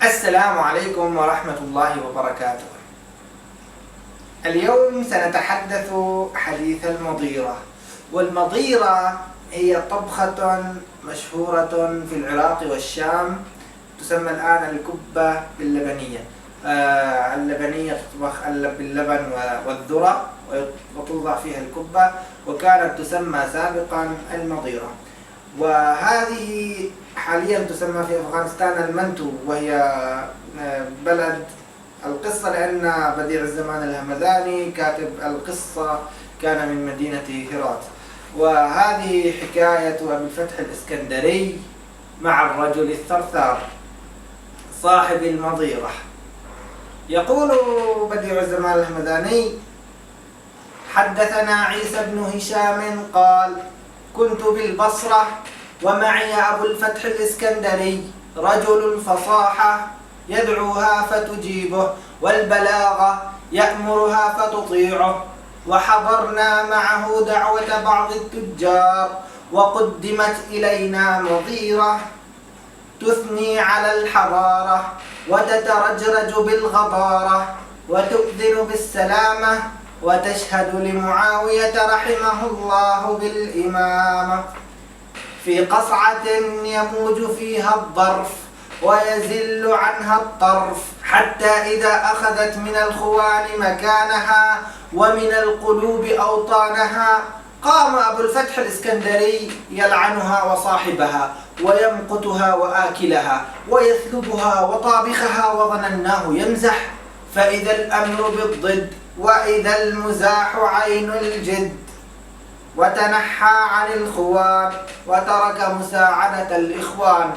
السلام عليكم ورحمة الله وبركاته. اليوم سنتحدث حديث المضيرة. والمضيرة هي طبخة مشهورة في العراق والشام، تسمى الآن الكبة باللبنية. اللبنية تطبخ باللبن والذرة وتوضع فيها الكبة، وكانت تسمى سابقا المضيرة. وهذه حاليا تسمى في أفغانستان المنتو، وهي بلد القصة لأن بديع الزمان الهمداني كاتب القصة كان من مدينة هرات. وهذه حكاية أبي الفتح الإسكندري مع الرجل الثرثار صاحب المضيرة. يقول بديع الزمان الهمداني: حدثنا عيسى بن هشام قال: كنت بالبصرة ومعي أبو الفتح الإسكندري، رجل فصاحة يدعوها فتجيبه، والبلاغة يأمرها فتطيعه. وحضرنا معه دعوة بعض التجار، وقدمت إلينا مضيرة تثني على الحضارة وتترجرج بالغبارة وتؤذن بالسلامة، وتشهد لمعاوية رحمه الله بالإمامة، في قصعة يموج فيها الظرف ويزل عنها الطرف، حتى إذا أخذت من الخوان مكانها ومن القلوب أوطانها، قام أبو الفتح الإسكندري يلعنها وصاحبها ويمقتها وآكلها ويثلبها وطابخها، وظنناه يمزح، فإذا الأمر بالضد، وإذا المزاح عين الجد. وتنحى عن الخوان وترك مساعدة الإخوان،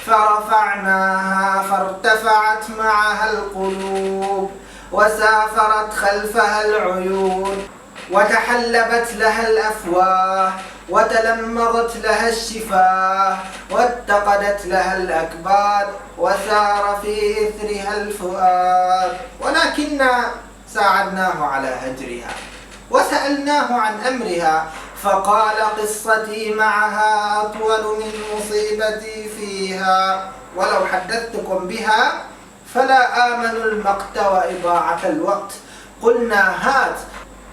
فرفعناها فارتفعت معها القلوب، وسافرت خلفها العيون، وتحلبت لها الأفواه، وتلمضت لها الشفاه، واتقدت لها الأكباد، وسار في إثرها الفؤاد. ولكننا ساعدناه على هجرها وسألناه عن أمرها، فقال: قصتي معها أطول من مصيبتي فيها، ولو حدثتكم بها فلا آمن المقت وإضاعة الوقت. قلنا: هات.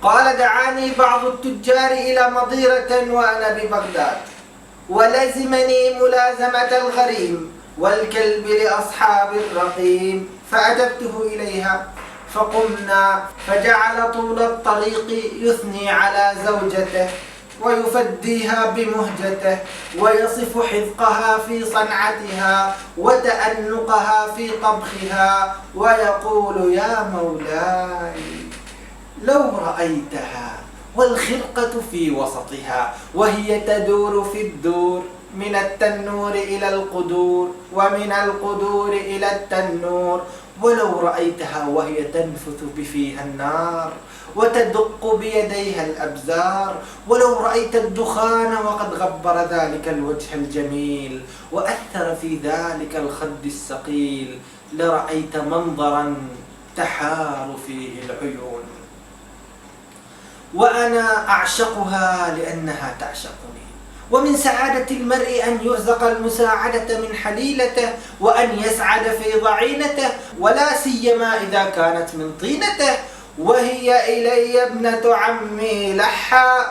قال: دعاني بعض التجار إلى مضيرة وأنا ببغداد، ولزمني ملازمة الغريم والكلب لأصحاب الرقيم، فأجبته إليها. فقمنا، فجعل طول الطريق يثني على زوجته ويفديها بمهجته، ويصف حذقها في صنعتها وتأنقها في طبخها، ويقول: يا مولاي لو رأيتها والخرقة في وسطها، وهي تدور في الدور، من التنور إلى القدور، ومن القدور إلى التنور، ولو رأيتها وهي تنفث بفيها النار وتدق بيديها الأبزار، ولو رأيت الدخان وقد غبر ذلك الوجه الجميل وأثر في ذلك الخد السقيل، لرأيت منظرا تحار فيه العيون. وأنا أعشقها لأنها تعشقني. ومن سعادة المرء أن يرزق المساعدة من حليلته، وأن يسعد في ضعينته، ولا سيما إذا كانت من طينته. وهي إلي ابنة عمي لحى،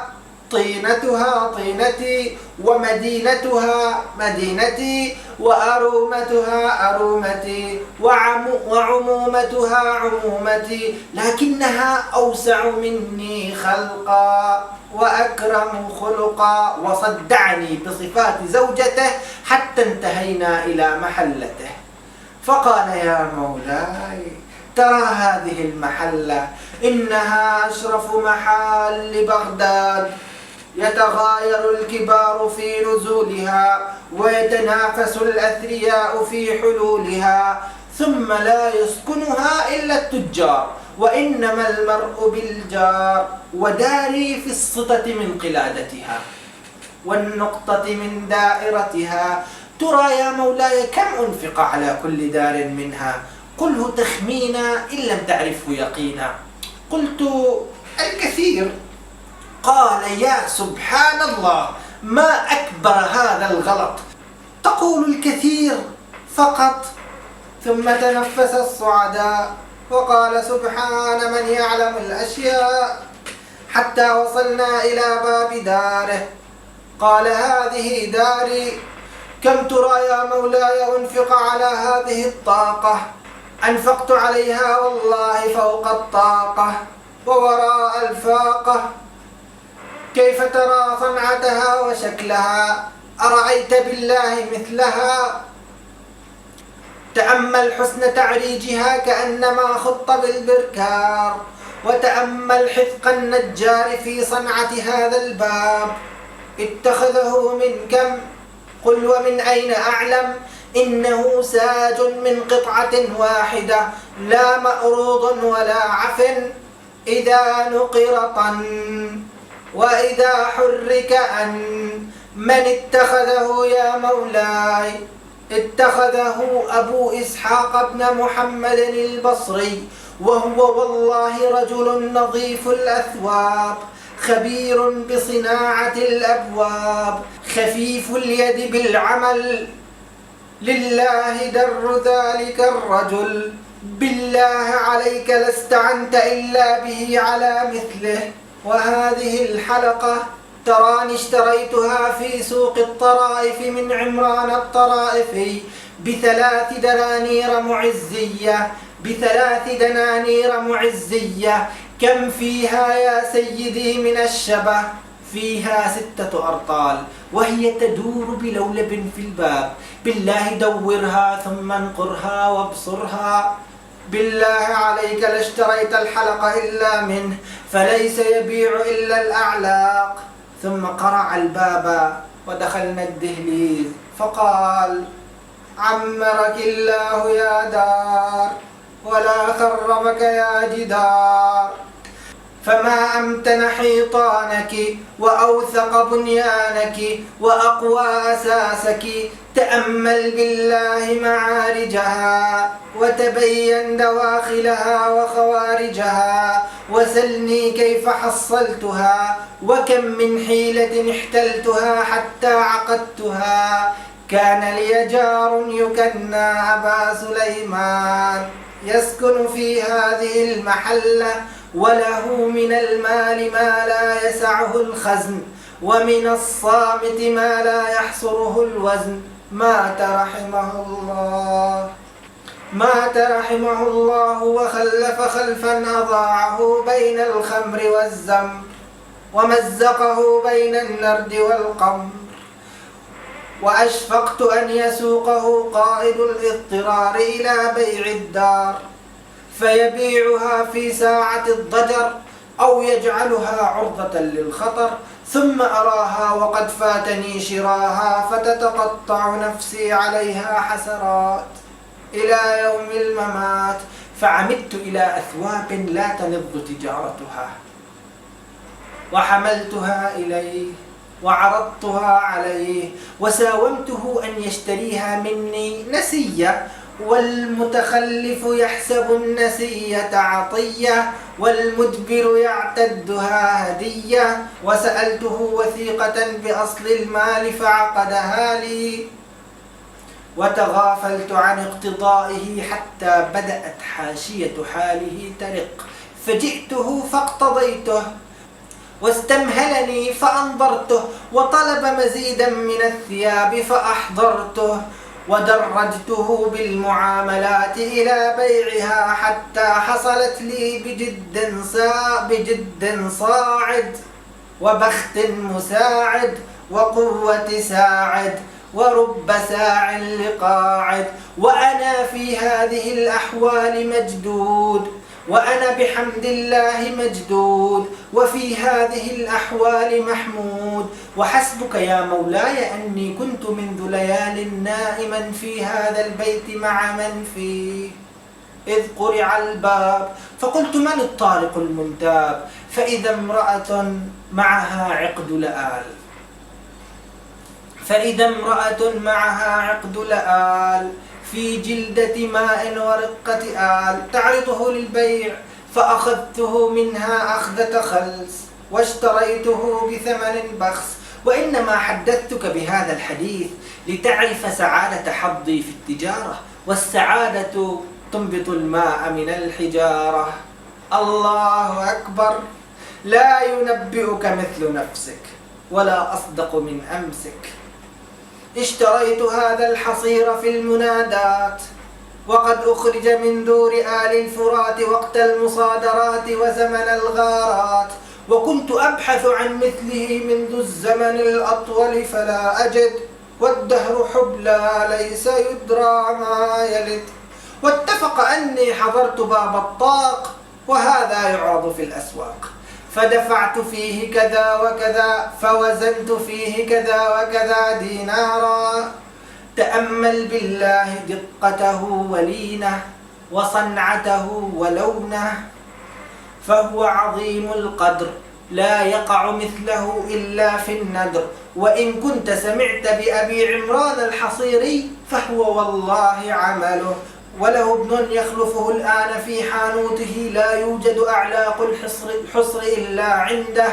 طينتها طينتي، ومدينتها مدينتي، وأرومتها أرومتي، وعمومتها عمومتي، لكنها أوسع مني خلقا وأكرم خلقا. وصدعني بصفات زوجته حتى انتهينا إلى محلته، فقال: يا مولاي ترى هذه المحلة إنها أشرف محال بغداد، يتغاير الكبار في نزولها، ويتنافس الأثرياء في حلولها، ثم لا يسكنها إلا التجار، وإنما المرء بالجار. وداري في السطة من قلادتها والنقطة من دائرتها. ترى يا مولاي كم أنفق على كل دار منها؟ قله تخمينا إن لم تعرفه يقينا. قلت: الكثير. قال: يا سبحان الله، ما أكبر هذا الغلط، تقول الكثير فقط ثم تنفس الصعداء وقال سبحان من يعلم الأشياء، حتى وصلنا إلى باب داره. قال هذه داري، كم ترى يا مولاي أنفق على هذه الطاقة؟ أنفقت عليها والله فوق الطاقة ووراء الفاقة. كيف ترى صنعتها وشكلها؟ أرأيت بالله مثلها؟ تأمل حسن تعريجها كأنما خط بالبركار، وتأمل حذق النجار في صنعة هذا الباب. اتخذه من كم؟ قل ومن أين أعلم؟ إنه ساج من قطعة واحدة، لا مأروض ولا عفن. إذا نقر طن وإذا حرك أن. من اتخذه يا مولاي؟ اتخذه أبو إسحاق بن محمد البصري، وهو والله رجل نظيف الأثواب، خبير بصناعة الأبواب، خفيف اليد بالعمل. لله در ذلك الرجل، بالله عليك لاستعنت إلا به على مثله. وهذه الحلقة تراني اشتريتها في سوق الطرائف من عمران الطرائفي ب3 دنانير معزية، ب3 دنانير معزية. كم فيها يا سيدي من الشبه؟ فيها 6 أرطال، وهي تدور بلولب في الباب. بالله دورها ثم انقرها وابصرها. بالله عليك لاشتريت الحلقة إلا منه، فليس يبيع إلا الأعلاق. ثم قرع الباب ودخلنا الدهليز، فقال عمرك الله يا دار ولا خربك يا جدار. فما أمتن حيطانك وأوثق بنيانك وأقوى أساسك. تأمل بالله معارجها وتبين دواخلها وخوارجها، وسلني كيف حصلتها، وكم من حيلة احتلتها حتى عقدتها. كان لي جار يكنى أبا سليمان، يسكن في هذه المحلة، وله من المال ما لا يسعه الخزن، ومن الصامت ما لا يحصره الوزن. مات رحمه الله وخلف خلفا أضاعه بين الخمر والزمر، ومزقه بين النرد والقمر. وأشفقت أن يسوقه قائد الاضطرار إلى بيع الدار، فيبيعها في ساعة الضجر أو يجعلها عرضة للخطر، ثم أراها وقد فاتني شراها، فتتقطع نفسي عليها حسرات إلى يوم الممات. فعمدت إلى أثواب لا تنض تجارتها، وحملتها إليه وعرضتها عليه، وساومته أن يشتريها مني نسية، والمتخلف يحسب النسية عطية، والمدبر يعتدها هدية. وسألته وثيقة بأصل المال فعقدها لي، وتغافلت عن اقتضائه حتى بدأت حاشية حاله ترق، فجئته فاقتضيته، واستمهلني فأنظرته، وطلب مزيدا من الثياب فأحضرته، ودرجته بالمعاملات إلى بيعها، حتى حصلت لي بجد صاعد، وبخت مساعد، وقوة ساعد، ورب ساع لقاعد. وأنا في هذه الأحوال مجدود، وأنا بحمد الله مجدود، وفي هذه الأحوال محمود. وحسبك يا مولاي أني كنت منذ ليال نائما في هذا البيت مع من فيه، إذ قرع الباب، فقلت من الطارق المنتاب؟ فإذا امرأة معها عقد لآل في جلدة ماء ورقة آل، تعرضه للبيع، فأخذته منها أخذة خلس، واشتريته بثمن بخس. وإنما حدثتك بهذا الحديث لتعرف سعادة حظي في التجارة، والسعادة تنبت الماء من الحجارة. الله أكبر. لا ينبئك مثل نفسك ولا أصدق من أمسك. اشتريت هذا الحصير في المنادات وقد أخرج من دور آل الفرات وقت المصادرات وزمن الغارات، وكنت أبحث عن مثله منذ الزمن الأطول فلا أجد، والدهر حبلى ليس يدرى ما يلد. واتفق أني حضرت باب الطاق وهذا يعرض في الأسواق، فدفعت فيه كذا وكذا، فوزنت فيه كذا وكذا دينارا. تأمل بالله دقته ولينه وصنعته ولونه، فهو عظيم القدر لا يقع مثله إلا في الندر. وإن كنت سمعت بأبي عمران الحصيري فهو والله عمله، وله ابن يخلفه الآن في حانوته لا يوجد أعلاق الحصر إلا عنده،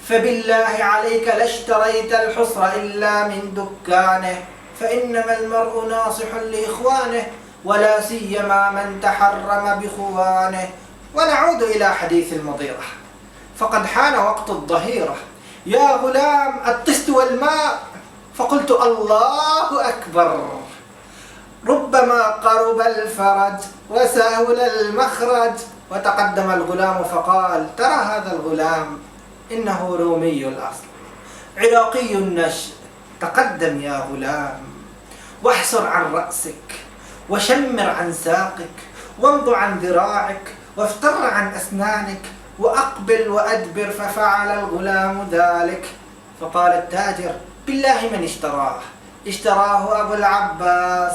فبالله عليك لاشتريت الحصر إلا من دكانه، فإنما المرء ناصح لإخوانه ولا سيما من تحرم بخوانه. ونعود إلى حديث المضيرة، فقد حان وقت الظهيرة. يا غلام الطست والماء. فقلت الله أكبر. ربما قرب الفرج وسهل المخرج. وتقدم الغلام فقال: ترى هذا الغلام إنه رومي الأصل عراقي النشء. تقدم يا غلام واحسر عن رأسك وشمر عن ساقك وامض عن ذراعك وافتر عن أسنانك وأقبل وأدبر. ففعل الغلام ذلك. فقال التاجر: بالله من اشتراه؟ اشتراه أبو العباس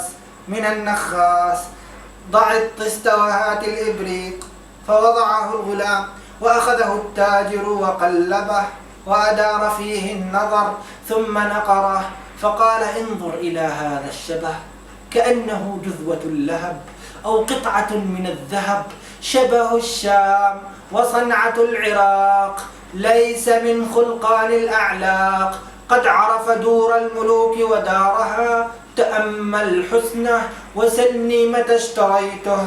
من النخاس. ضع الطست وهات الإبريق. فوضعه الغلام وأخذه التاجر وقلبه وأدار فيه النظر ثم نقره، فقال: انظر إلى هذا الشبه كأنه جذوة اللهب أو قطعة من الذهب، شبه الشام وصنعة العراق، ليس من خلقان الأعلاق، قد عرف دور الملوك ودارها. تأمل حسنه وسلني متى اشتريته.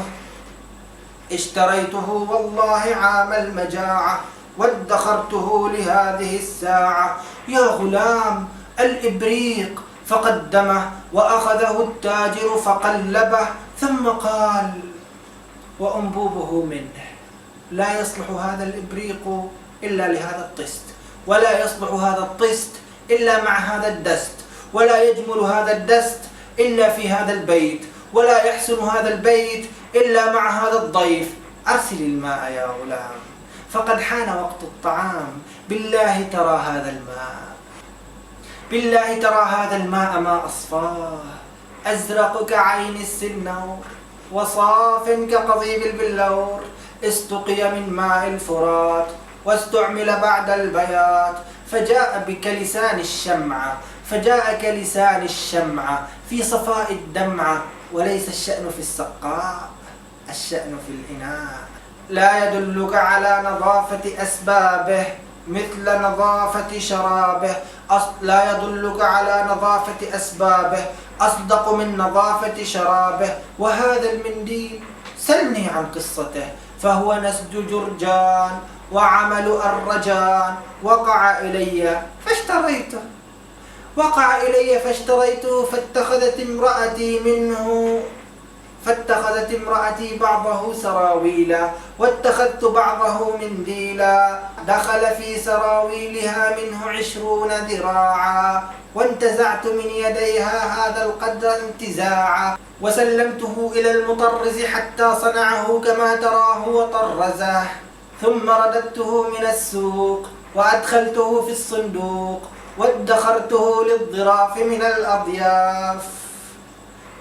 اشتريته والله عام المجاعة وادخرته لهذه الساعة. يا غلام الإبريق. فقدمه وأخذه التاجر فقلبه ثم قال: وأنبوبه منه. لا يصلح هذا الإبريق إلا لهذا الطست، ولا يصلح هذا الطست إلا مع هذا الدست، ولا يجمل هذا الدست إلا في هذا البيت، ولا يحسن هذا البيت إلا مع هذا الضيف. أرسل الماء يا غلام، فقد حان وقت الطعام. بالله ترى هذا الماء، بالله ترى هذا الماء ما أصفاه، أزرق كعين السنور وصاف كقضيب البلور، استقي من ماء الفرات واستعمل بعد البيات، فجاء كلسان الشمعة في صفاء الدمعة. وليس الشأن في السقاء، الشأن في الإناء. لا يدلك على نظافة أسبابه مثل نظافة شرابه. لا يدلك على نظافة أسبابه أصدق من نظافة شرابه. وهذا المنديل سلني عن قصته، فهو نسج جرجان وعمل الرجان. وقع إلي فاشتريته فاتخذت امرأتي بعضه سراويلا واتخذت بعضه منديلا. دخل في سراويلها منه 20 ذراعا، وانتزعت من يديها هذا القدر انتزاعا، وسلمته إلى المطرز حتى صنعه كما تراه وطرزه، ثم رددته من السوق وأدخلته في الصندوق وادخرته للظراف من الأضياف.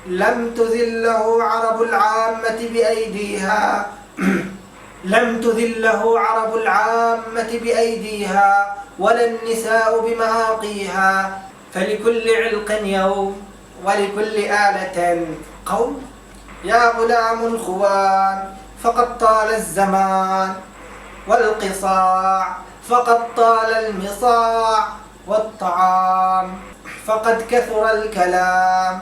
لم تذله عرب العامة بأيديها ولا النساء بمآقيها، فلكل علق يوم ولكل آلة قوم. يا غلام الخوان، فقد طال الزمان والقصاع، فقد طال المصاع والطعام، فقد كثر الكلام،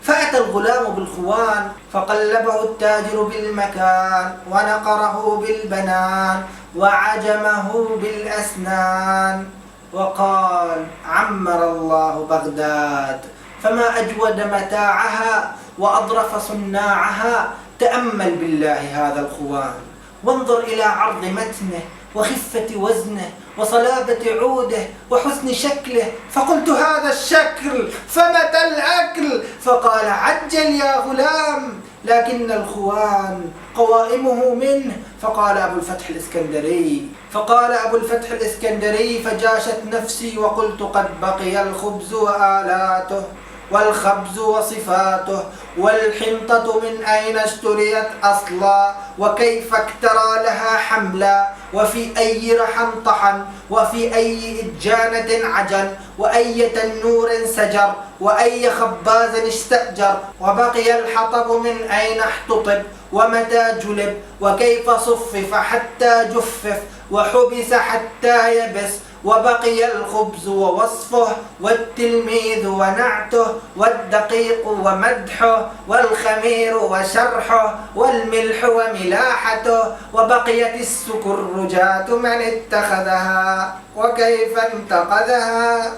فأتى الغلام بالخوان فقلبه التاجر بالمكان ونقره بالبنان وعجمه بالأسنان وقال: عمر الله بغداد، فما أجود متاعها وأظرف صناعها. تأمل بالله هذا الخوان، وانظر إلى عرض متنه وخفة وزنه وصلابة عوده وحسن شكله. فقلت: هذا الشكل فمتى الأكل؟ فقال: عجل يا غلام، لكن الخوان قوائمه منه. فقال أبو الفتح الإسكندري: فجاشت نفسي وقلت: قد بقي الخبز وآلاته والخبز وصفاته، والحنطة من أين اشتريت أصلا، وكيف اكترى لها حملا، وفي أي رحى طحن، وفي أي إجانة عجن، وأي تنور سجر، وأي خباز استأجر، وبقي الحطب من أين احتطب، ومتى جلب، وكيف صفف حتى جفف، وحبس حتى يبس، وبقي الخبز ووصفه، والتلميذ ونعته، والدقيق ومدحه، والخمير وشرحه، والملح وملاحته، وبقيت السكرجات من اتخذها وكيف انتقذها،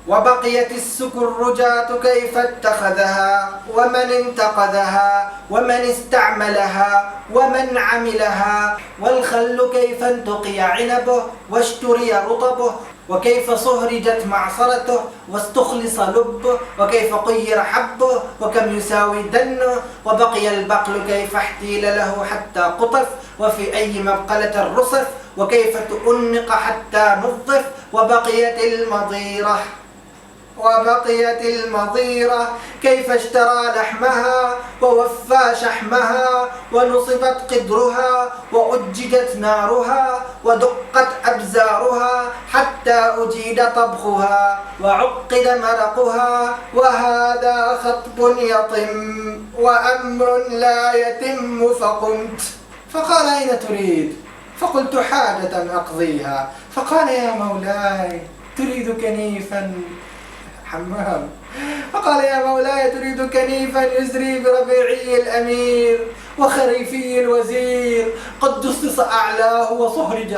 وبقيت السكرجات كيف اتخذها ومن انتقذها ومن استعملها ومن عملها، والخل كيف انتقي عنبه واشتري رطبه، وكيف صهرجت معصرته واستخلص لبه، وكيف قير حبه وكم يساوي دنه، وبقي البقل كيف احتيل له حتى قطف، وفي أي مبقلة الرصف، وكيف تؤنق حتى نظف، وبقيت المضيرة كيف اشترى لحمها ووفى شحمها، ونصبت قدرها وأججت نارها، ودقت أبزارها حتى أجيد طبخها وعقد مرقها، وهذا خطب يطم وأمر لا يتم. فقمت فقال: أين تريد؟ فقلت: حاجة أقضيها. فقال: يا مولاي تريد كنيفا حمام. فقال: يا مولاي تريد كنيفا يزري بربيعي الأمير وخريفي الوزير، قد جصص أعلاه وصهرج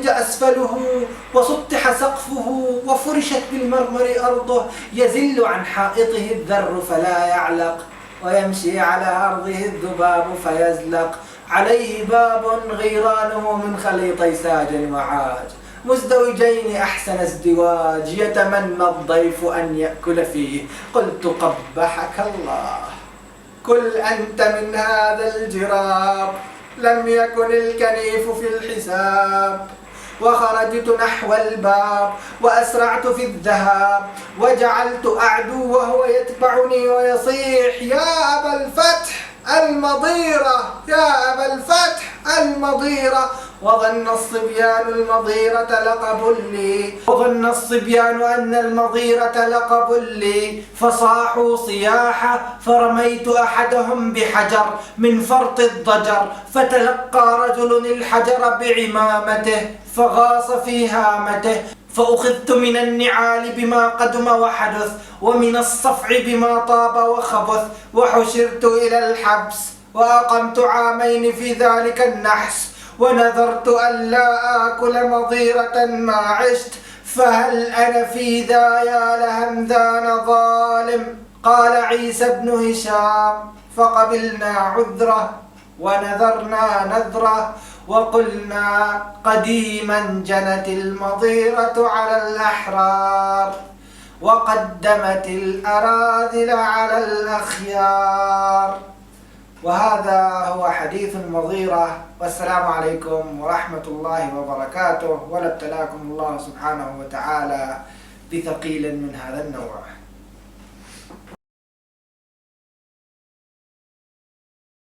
أسفله وسطح سقفه وفرشت بالمرمر أرضه، يزل عن حائطه الذر فلا يعلق، ويمشي على أرضه الذباب فيزلق، عليه باب غيرانه من خليطي ساج وعاج، مزدوجين أحسن ازدواج، يتمنى الضيف أن يأكل فيه. قلت: قبحك الله، كل أنت من هذا الجراب، لم يكن الكنيف في الحساب. وخرجت نحو الباب وأسرعت في الذهاب، وجعلت أعدو وهو يتبعني ويصيح: يا أبا الفتح المضيرة، يا أبا الفتح المضيرة. وظن الصبيان أن المضيرة لقب لي، فصاحوا صياحة، فرميت أحدهم بحجر من فرط الضجر، فتلقى رجل الحجر بعمامته فغاص في هامته، فأخذت من النعال بما قدم وحدث، ومن الصفع بما طاب وخبث، وحشرت إلى الحبس، وأقمت عامين في ذلك النحس، ونذرت أن لا آكل مضيرة ما عشت، فهل أنا في ذا يا لهمذان ظالم. قال عيسى بن هشام: فقبلنا عذره ونذرنا نذره، وقلنا: قديما جنت المضيرة على الأحرار، وقدمت الأراذل على الأخيار. وهذا هو حديث المضيرة، والسلام عليكم ورحمة الله وبركاته، ولا ابتلاكم الله سبحانه وتعالى بثقيل من هذا النوع.